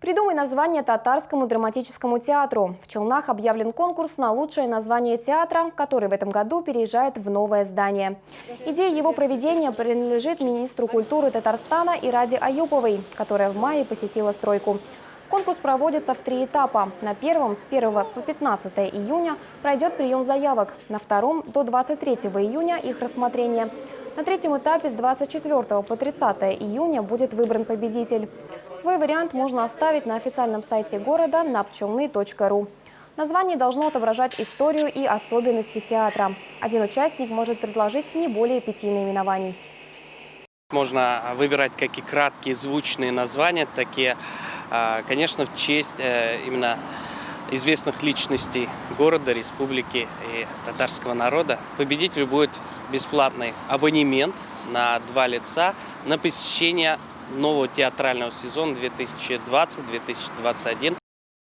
Придумай название Татарскому драматическому театру. В Челнах объявлен конкурс на лучшее название театра, который в этом году переезжает в новое здание. Идея его проведения принадлежит министру культуры Татарстана Ираде Аюповой, которая в мае посетила стройку. Конкурс проводится в 3 этапа. На первом с 1 по 15 июня пройдет прием заявок. На втором до 23 июня их рассмотрение. На третьем этапе с 24 по 30 июня будет выбран победитель. Свой вариант можно оставить на официальном сайте города napchelny.ru. Название должно отображать историю и особенности театра. Один участник может предложить не более 5 наименований. Можно выбирать как и краткие звучные названия, так и, конечно, в честь именно известных личностей города, республики и татарского народа. Победителю будет бесплатный абонемент на 2 лица на посещение нового театрального сезона 2020-2021